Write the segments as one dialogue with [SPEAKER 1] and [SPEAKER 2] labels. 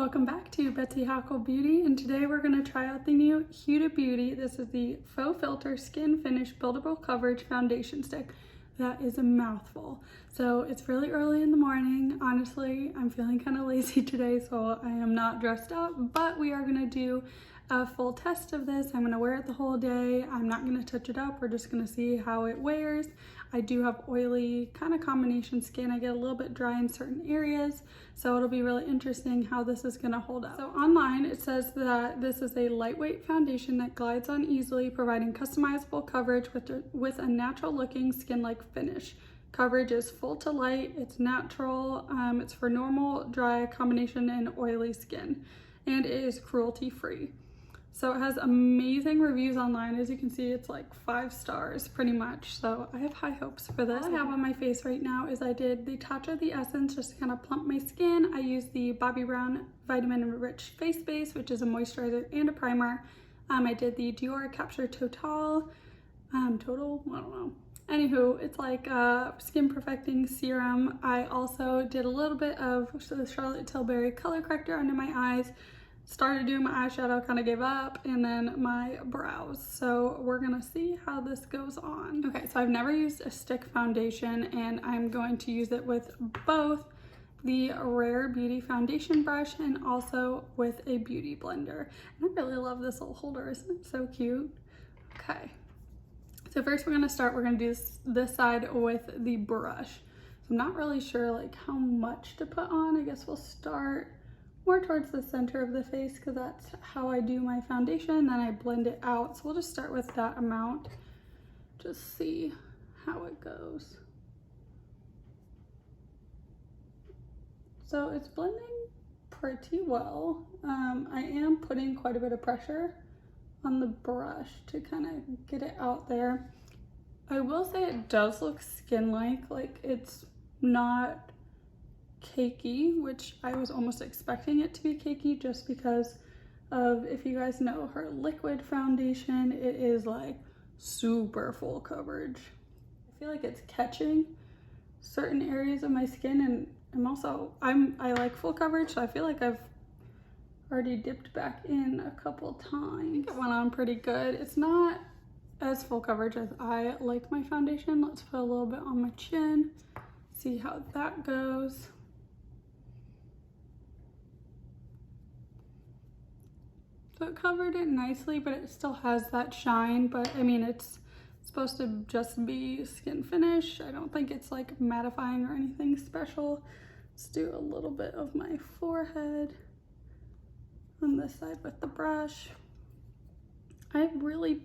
[SPEAKER 1] Welcome back to Betsy Hackle Beauty, and today we're going to try out the new Huda Beauty. This is the Faux Filter Skin Finish Buildable Coverage Foundation Stick. That is a mouthful. So it's really early in the morning. Honestly, I'm feeling kind of lazy today, so I am not dressed up, but we are going to do a full test of this. I'm going to wear it the whole day. I'm not going to touch it up. We're just going to see how it wears. I do have oily kind of combination skin. I get a little bit dry in certain areas, so it'll be really interesting how this is going to hold up. So online it says that this is a lightweight foundation that glides on easily, providing customizable coverage with a natural looking skin-like finish. Coverage is full to light, it's natural, it's for normal, dry, combination, and oily skin, and it is cruelty free. So it has amazing reviews online. As you can see, it's like 5 stars pretty much. So I have high hopes for this. All I have on my face right now is I did the Touch of the Essence just to kind of plump my skin. I used the Bobbi Brown Vitamin Rich Face Base, which is a moisturizer and a primer. I did the Dior Capture Total, I don't know. Anywho, it's like a skin perfecting serum. I also did a little bit of the Charlotte Tilbury color corrector under my eyes. Started doing my eyeshadow, kind of gave up, and then my brows. So we're gonna see how this goes on. Okay, so I've never used a stick foundation, and I'm going to use it with both the Rare Beauty foundation brush and also with a beauty blender. And I really love this little holder, isn't it so cute? Okay, so first we're gonna do this side with the brush. So I'm not really sure like how much to put on. I guess we'll start more towards the center of the face because that's how I do my foundation, then I blend it out. So we'll just start with that amount, just see how it goes. So it's blending pretty well. I am putting quite a bit of pressure on the brush to kind of get it out there. I will say it does look skin-like, like it's not cakey, which I was almost expecting it to be cakey just because of, if you guys know her liquid foundation, it is like super full coverage. I feel like it's catching certain areas of my skin, and I like full coverage, so I feel like I've already dipped back in a couple times. I think it went on pretty good. It's not as full coverage as I like my foundation. Let's put a little bit on my chin, see how that goes. So it covered it nicely, but it still has that shine. But I mean, it's supposed to just be skin finish. I don't think it's like mattifying or anything special. Let's do a little bit of my forehead on this side with the brush. I really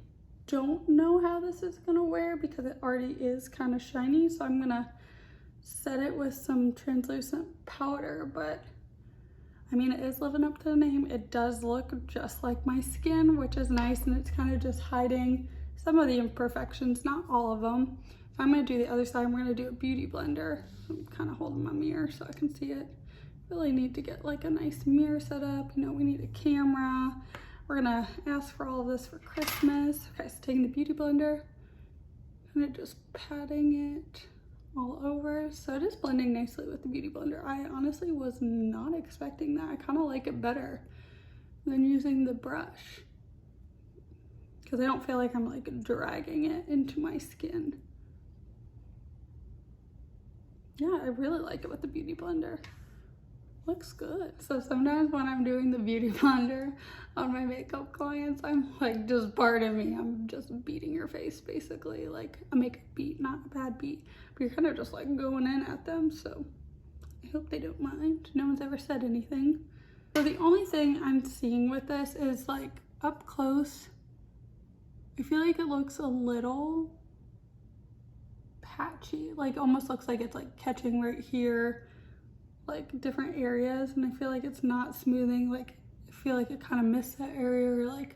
[SPEAKER 1] don't know how this is gonna wear because it already is kind of shiny. So I'm gonna set it with some translucent powder, but I mean, it is living up to the name. It does look just like my skin, which is nice, and it's kind of just hiding some of the imperfections, not all of them. If I'm gonna do the other side, I'm gonna do a beauty blender. I'm kind of holding my mirror so I can see it. Really need to get like a nice mirror set up. You know, we need a camera. We're gonna ask for all of this for Christmas. Okay, so taking the beauty blender, kind of just patting it all over. So it is blending nicely with the beauty blender. I honestly was not expecting that. I kind of like it better than using the brush because I don't feel like I'm like dragging it into my skin. Yeah, I really like it with the beauty blender. Looks good. So sometimes when I'm doing the beauty blender on my makeup clients, I'm like, just pardon me, I'm just beating your face basically, like a makeup beat, not a bad beat, but you're kind of just like going in at them. So I hope they don't mind. No one's ever said anything. So the only thing I'm seeing with this is like up close, I feel like it looks a little patchy, like almost looks like it's like catching right here, like different areas, and I feel like it's not smoothing. Like I feel like it kind of missed that area, or like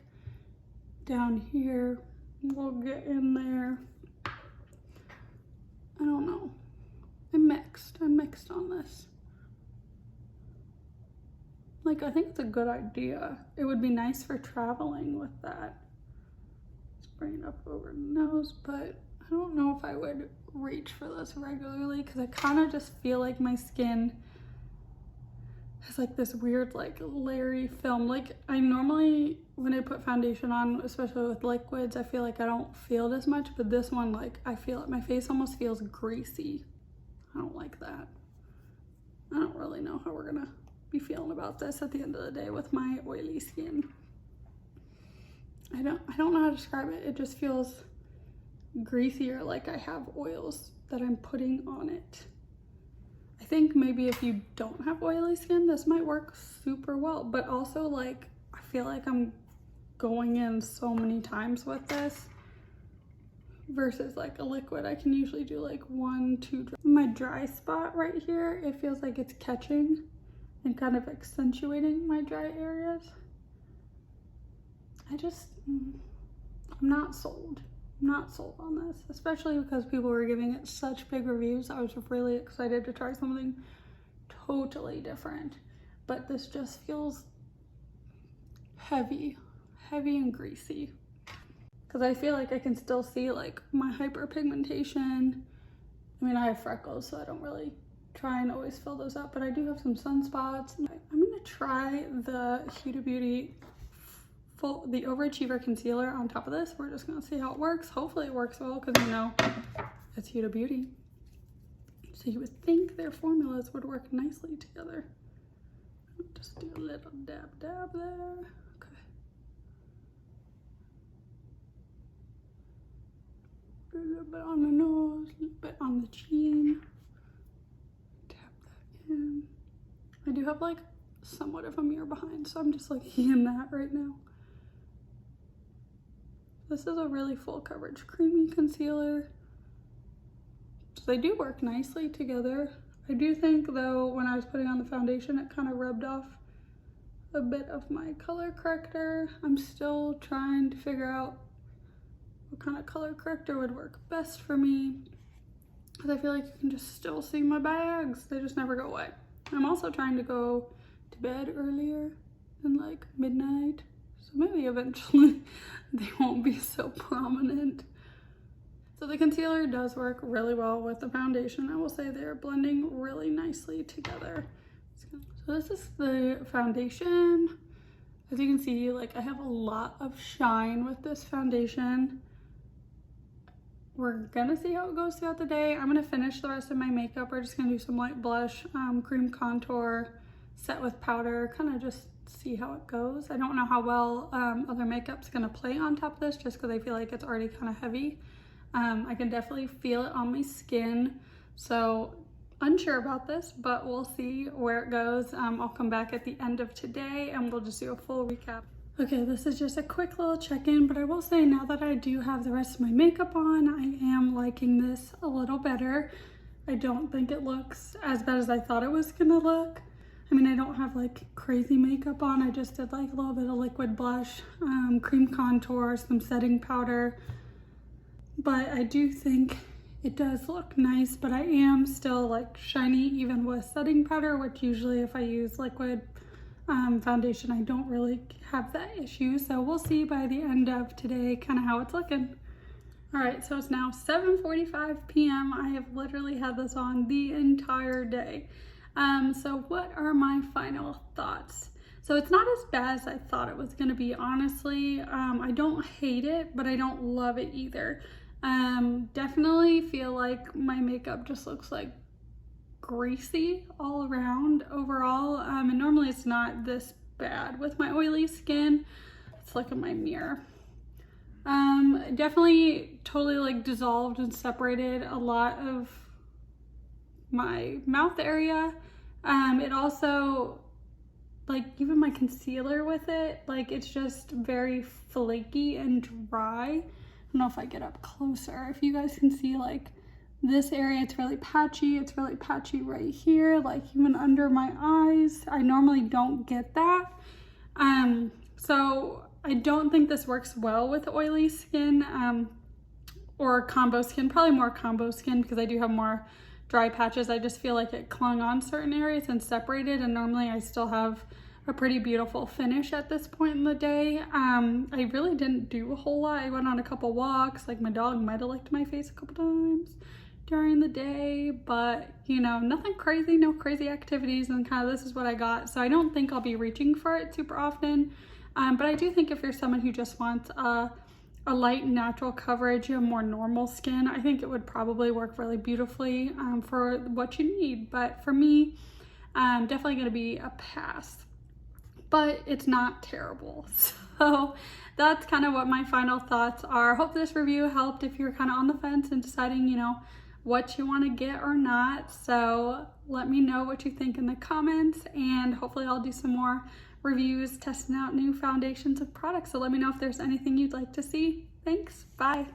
[SPEAKER 1] down here. We'll get in there. I don't know. I'm mixed on this. Like I think it's a good idea. It would be nice for traveling with that. Spraying up over the nose, but I don't know if I would reach for this regularly because I kind of just feel like my skin has like this weird like layery film. Like I normally, when I put foundation on, especially with liquids, I feel like I don't feel it as much, but this one, like I feel it. My face almost feels greasy. I don't like that. I don't really know how we're gonna be feeling about this at the end of the day with my oily skin. I don't know how to describe it. It just feels greasy, or like I have oils that I'm putting on it. I think maybe if you don't have oily skin, this might work super well, but also like I feel like I'm going in so many times with this versus like a liquid. I can usually do like 1, 2 my dry spot right here, it feels like it's catching and kind of accentuating my dry areas. I'm not sold. I'm not sold on this, especially because people were giving it such big reviews. I was really excited to try something totally different, but this just feels heavy and greasy. Because I feel like I can still see like my hyperpigmentation. I mean, I have freckles, so I don't really try and always fill those up, but I do have some sunspots. I'm gonna try the Huda Beauty the Overachiever Concealer on top of this. We're just gonna see how it works. Hopefully it works well, because you know, it's Huda Beauty. So you would think their formulas would work nicely together. Just do a little dab there. Okay. A little bit on the nose, a little bit on the chin. Tap that in. I do have like somewhat of a mirror behind, so I'm just like in that right now. This is a really full coverage creamy concealer. So they do work nicely together. I do think though, when I was putting on the foundation, it kind of rubbed off a bit of my color corrector. I'm still trying to figure out what kind of color corrector would work best for me, because I feel like you can just still see my bags. They just never go away. I'm also trying to go to bed earlier than like midnight, so maybe eventually they won't be so prominent. So the concealer does work really well with the foundation. I will say they're blending really nicely together. So this is the foundation. As you can see, like I have a lot of shine with this foundation. We're gonna see how it goes throughout the day. I'm gonna finish the rest of my makeup. We're just gonna do some light blush, cream contour, set with powder, kind of just see how it goes. I don't know how well other makeup's gonna play on top of this, just because I feel like it's already kind of heavy. I can definitely feel it on my skin, so unsure about this, but we'll see where it goes. I'll come back at the end of today and we'll just do a full recap. Okay, this is just a quick little check-in, but I will say now that I do have the rest of my makeup on, I am liking this a little better. I don't think it looks as bad as I thought it was gonna look. I mean, I don't have like crazy makeup on. I just did like a little bit of liquid blush, cream contour, some setting powder. But I do think it does look nice, but I am still like shiny even with setting powder, which usually if I use liquid foundation, I don't really have that issue. So we'll see by the end of today kind of how it's looking. All right, so it's now 7:45 p.m. I have literally had this on the entire day. So what are my final thoughts? So it's not as bad as I thought it was gonna be, honestly. I don't hate it, but I don't love it either. Definitely feel like my makeup just looks like greasy all around overall. And normally it's not this bad with my oily skin. Let's look at my mirror. Definitely totally like dissolved and separated a lot of my mouth area. It also, like even my concealer with it, like it's just very flaky and dry. I don't know if I get up closer, if you guys can see like this area, it's really patchy. It's really patchy right here, like even under my eyes. I normally don't get that. So I don't think this works well with oily skin or combo skin, probably more combo skin because I do have more dry patches. I just feel like it clung on certain areas and separated, and normally I still have a pretty beautiful finish at this point in the day. I really didn't do a whole lot. I went on a couple walks, like my dog might have licked my face a couple times. during the day, but you know, nothing crazy, no crazy activities, and kind of this is what I got. So I don't think I'll be reaching for it super often. But I do think if you're someone who just wants a light natural coverage, you have more normal skin, I think it would probably work really beautifully for what you need. But for me, definitely gonna be a pass, but it's not terrible. So that's kind of what my final thoughts are. Hope this review helped if you're kind of on the fence and deciding, you know, what you want to get or not. So let me know what you think in the comments, and hopefully I'll do some more reviews testing out new foundations of products. So let me know if there's anything you'd like to see. Thanks, bye.